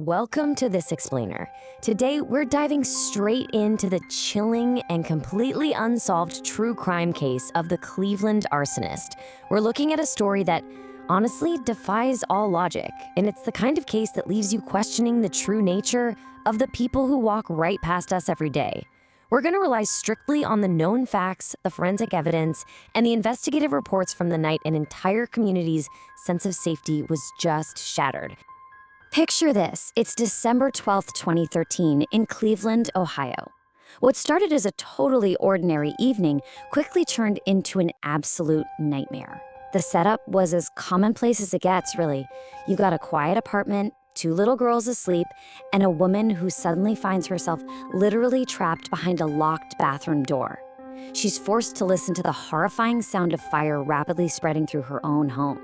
Welcome to This Explainer. Today, we're diving straight into the chilling and completely unsolved true crime case of the Cleveland Arsonist. We're looking at a story that honestly defies all logic, and it's the kind of case that leaves you questioning the true nature of the people who walk right past us every day. We're going to rely strictly on the known facts, the forensic evidence, and the investigative reports from the night an entire community's sense of safety was just shattered. Picture this. It's December 12th, 2013 in Cleveland, Ohio. What started as a totally ordinary evening quickly turned into an absolute nightmare. The setup was as commonplace as it gets, really. You got a quiet apartment, two little girls asleep, and a woman who suddenly finds herself literally trapped behind a locked bathroom door. She's forced to listen to the horrifying sound of fire rapidly spreading through her own home.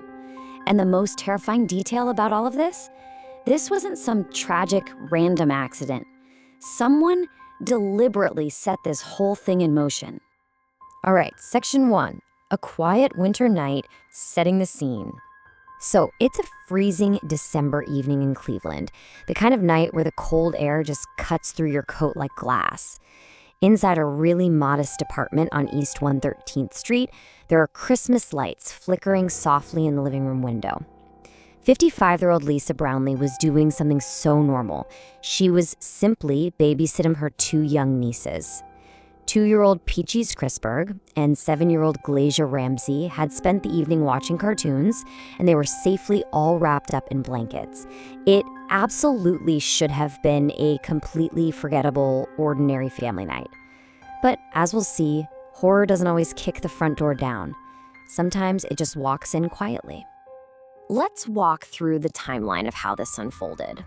And the most terrifying detail about all of this? This wasn't some tragic, random accident. Someone deliberately set this whole thing in motion. All right, section 1, a quiet winter night setting the scene. So it's a freezing December evening in Cleveland, the kind of night where the cold air just cuts through your coat like glass. Inside a really modest apartment on East 113th Street, there are Christmas lights flickering softly in the living room window. 55-year-old Lisa Brownlee was doing something so normal. She was simply babysitting her two young nieces. 2-year-old Peachy's Christburg and 7-year-old Glacia Ramsey had spent the evening watching cartoons, and they were safely all wrapped up in blankets. It absolutely should have been a completely forgettable, ordinary family night. But as we'll see, horror doesn't always kick the front door down. Sometimes it just walks in quietly. Let's walk through the timeline of how this unfolded.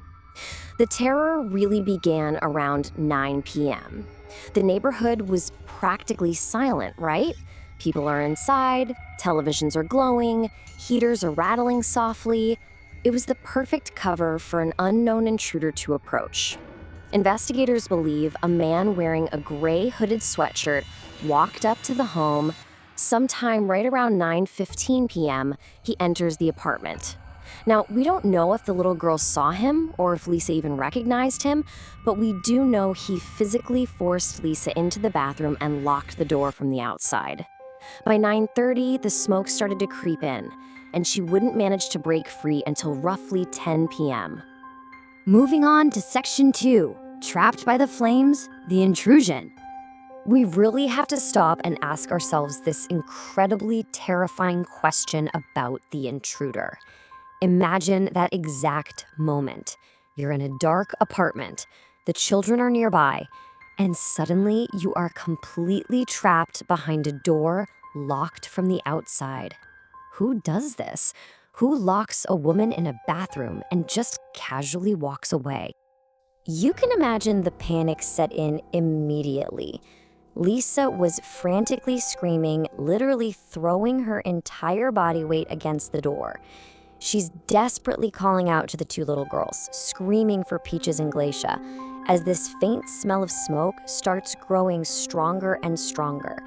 The terror really began around 9 p.m. The neighborhood was practically silent, right? People are inside, televisions are glowing, heaters are rattling softly. It was the perfect cover for an unknown intruder to approach. Investigators believe a man wearing a gray hooded sweatshirt walked up to the home. Sometime right around 9:15 p.m., he enters the apartment. Now, we don't know if the little girl saw him or if Lisa even recognized him, but we do know he physically forced Lisa into the bathroom and locked the door from the outside. By 9:30, the smoke started to creep in, and she wouldn't manage to break free until roughly 10 p.m. Moving on to section 2, trapped by the flames, the intrusion. We really have to stop and ask ourselves this incredibly terrifying question about the intruder. Imagine that exact moment. You're in a dark apartment, the children are nearby, and suddenly you are completely trapped behind a door locked from the outside. Who does this? Who locks a woman in a bathroom and just casually walks away? You can imagine the panic set in immediately. Lisa was frantically screaming, literally throwing her entire body weight against the door. She's desperately calling out to the two little girls, screaming for Peaches and Glacia, as this faint smell of smoke starts growing stronger and stronger.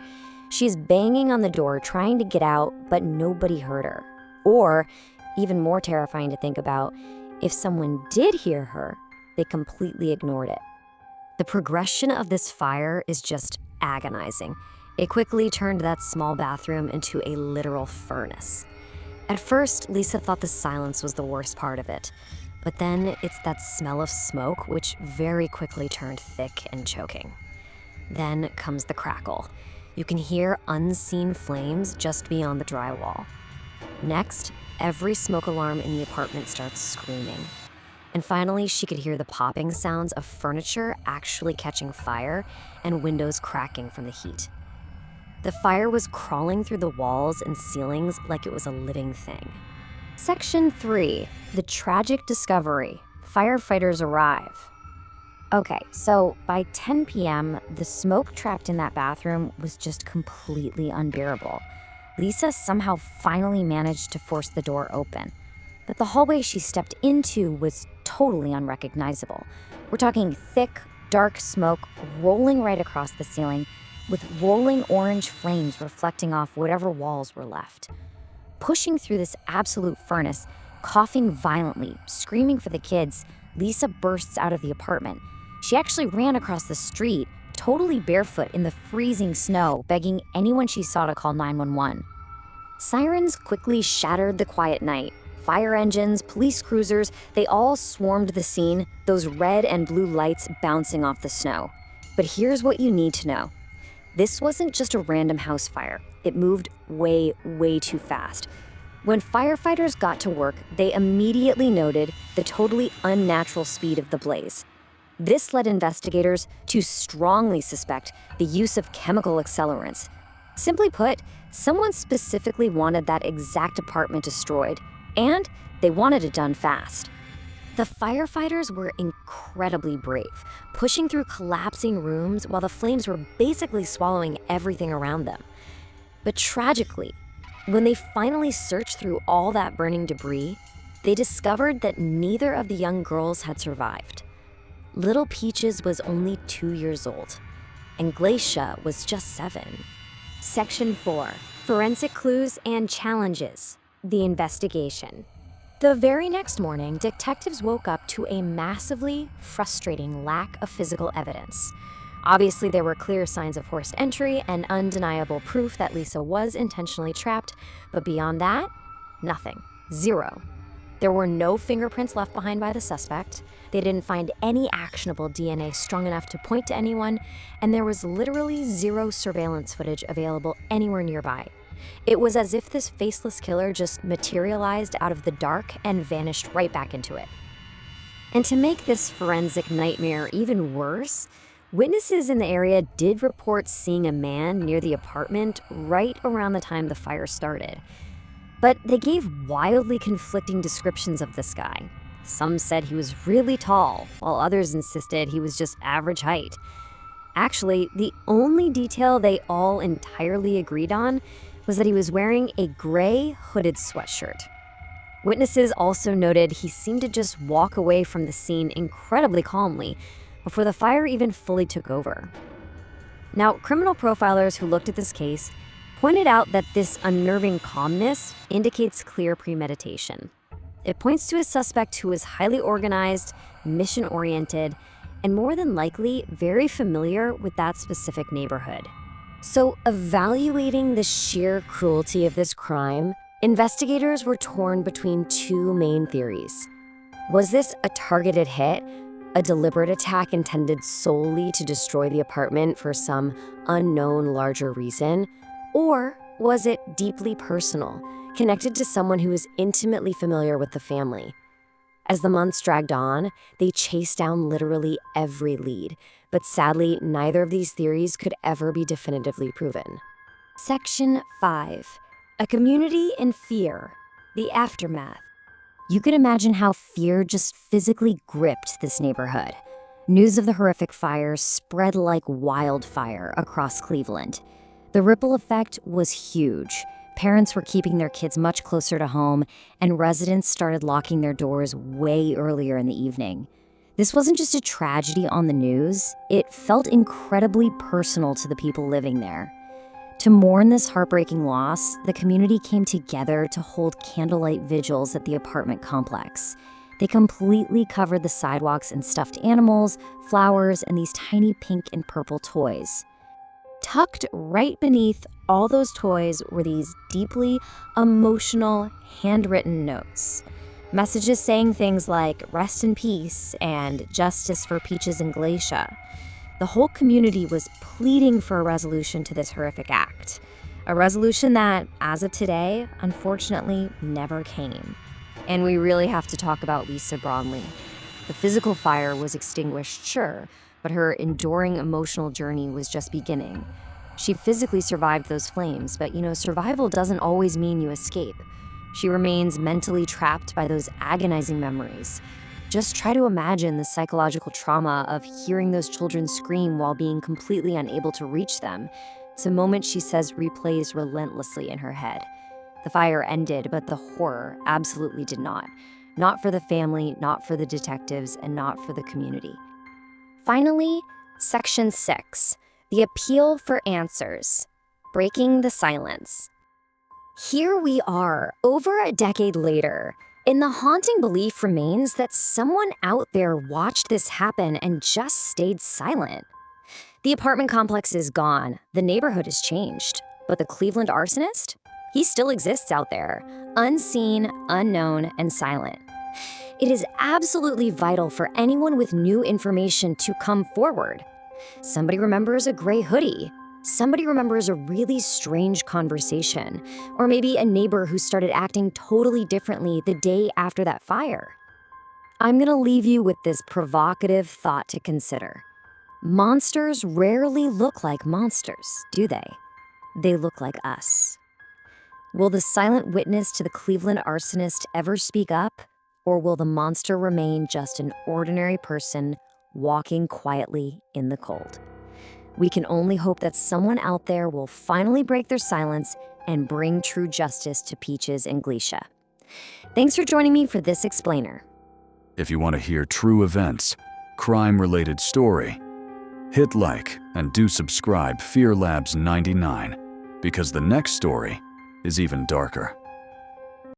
She's banging on the door, trying to get out, but nobody heard her. Or, even more terrifying to think about, if someone did hear her, they completely ignored it. The progression of this fire is just agonizing. It quickly turned that small bathroom into a literal furnace. At first, Lisa thought the silence was the worst part of it, but then it's that smell of smoke which very quickly turned thick and choking. Then comes the crackle. You can hear unseen flames just beyond the drywall. Next, every smoke alarm in the apartment starts screaming. And finally, she could hear the popping sounds of furniture actually catching fire and windows cracking from the heat. The fire was crawling through the walls and ceilings like it was a living thing. Section 3, the tragic discovery. Firefighters arrive. Okay, so by 10 p.m., the smoke trapped in that bathroom was just completely unbearable. Lisa somehow finally managed to force the door open. But the hallway she stepped into was totally unrecognizable. We're talking thick, dark smoke rolling right across the ceiling, with rolling orange flames reflecting off whatever walls were left. Pushing through this absolute furnace, coughing violently, screaming for the kids, Lisa bursts out of the apartment. She actually ran across the street, totally barefoot in the freezing snow, begging anyone she saw to call 911. Sirens quickly shattered the quiet night. Fire engines, police cruisers, they all swarmed the scene, those red and blue lights bouncing off the snow. But here's what you need to know. This wasn't just a random house fire. It moved way, way too fast. When firefighters got to work, they immediately noted the totally unnatural speed of the blaze. This led investigators to strongly suspect the use of chemical accelerants. Simply put, someone specifically wanted that exact apartment destroyed, and they wanted it done fast. The firefighters were incredibly brave, pushing through collapsing rooms while the flames were basically swallowing everything around them. But tragically, when they finally searched through all that burning debris, they discovered that neither of the young girls had survived. Little Peaches was only 2 years old, and Glacia was just 7. Section 4. Forensic clues and challenges. The investigation. The very next morning, detectives woke up to a massively frustrating lack of physical evidence. Obviously, there were clear signs of forced entry and undeniable proof that Lisa was intentionally trapped, but beyond that, nothing. Zero. There were no fingerprints left behind by the suspect. They didn't find any actionable DNA strong enough to point to anyone, and there was literally zero surveillance footage available anywhere nearby. It was as if this faceless killer just materialized out of the dark and vanished right back into it. And to make this forensic nightmare even worse, witnesses in the area did report seeing a man near the apartment right around the time the fire started. But they gave wildly conflicting descriptions of this guy. Some said he was really tall, while others insisted he was just average height. Actually, the only detail they all entirely agreed on was that he was wearing a gray hooded sweatshirt. Witnesses also noted he seemed to just walk away from the scene incredibly calmly before the fire even fully took over. Now, criminal profilers who looked at this case pointed out that this unnerving calmness indicates clear premeditation. It points to a suspect who is highly organized, mission-oriented, and more than likely very familiar with that specific neighborhood. So, evaluating the sheer cruelty of this crime, investigators were torn between two main theories. Was this a targeted hit, a deliberate attack intended solely to destroy the apartment for some unknown larger reason? Or was it deeply personal, connected to someone who was intimately familiar with the family? As the months dragged on, they chased down literally every lead, but sadly, neither of these theories could ever be definitively proven. Section 5. A community in fear. The aftermath. You can imagine how fear just physically gripped this neighborhood. News of the horrific fire spread like wildfire across Cleveland. The ripple effect was huge. Parents were keeping their kids much closer to home, and residents started locking their doors way earlier in the evening. This wasn't just a tragedy on the news, it felt incredibly personal to the people living there. To mourn this heartbreaking loss, the community came together to hold candlelight vigils at the apartment complex. They completely covered the sidewalks in stuffed animals, flowers, and these tiny pink and purple toys. Tucked right beneath all those toys were these deeply emotional, handwritten notes. Messages saying things like, "Rest in peace," and "Justice for Peaches and Glacia." The whole community was pleading for a resolution to this horrific act. A resolution that, as of today, unfortunately never came. And we really have to talk about Lisa Brownlee. The physical fire was extinguished, sure, but her enduring emotional journey was just beginning. She physically survived those flames, but survival doesn't always mean you escape. She remains mentally trapped by those agonizing memories. Just try to imagine the psychological trauma of hearing those children scream while being completely unable to reach them. It's a moment she says replays relentlessly in her head. The fire ended, but the horror absolutely did not. Not for the family, not for the detectives, and not for the community. Finally, Section 6. The appeal for answers. Breaking the silence. Here we are, over a decade later. And the haunting belief remains that someone out there watched this happen and just stayed silent. The apartment complex is gone, the neighborhood has changed, but the Cleveland Arsonist? He still exists out there, unseen, unknown, and silent. It is absolutely vital for anyone with new information to come forward. Somebody remembers a gray hoodie. Somebody remembers a really strange conversation, or maybe a neighbor who started acting totally differently the day after that fire. I'm gonna leave you with this provocative thought to consider. Monsters rarely look like monsters, do they? They look like us. Will the silent witness to the Cleveland Arsonist ever speak up, or will the monster remain just an ordinary person walking quietly in the cold? We can only hope that someone out there will finally break their silence and bring true justice to Peaches and Glacia. Thanks for joining me for this explainer. If you want to hear true events, crime-related story, hit like and do subscribe Fear Labs 99, because the next story is even darker.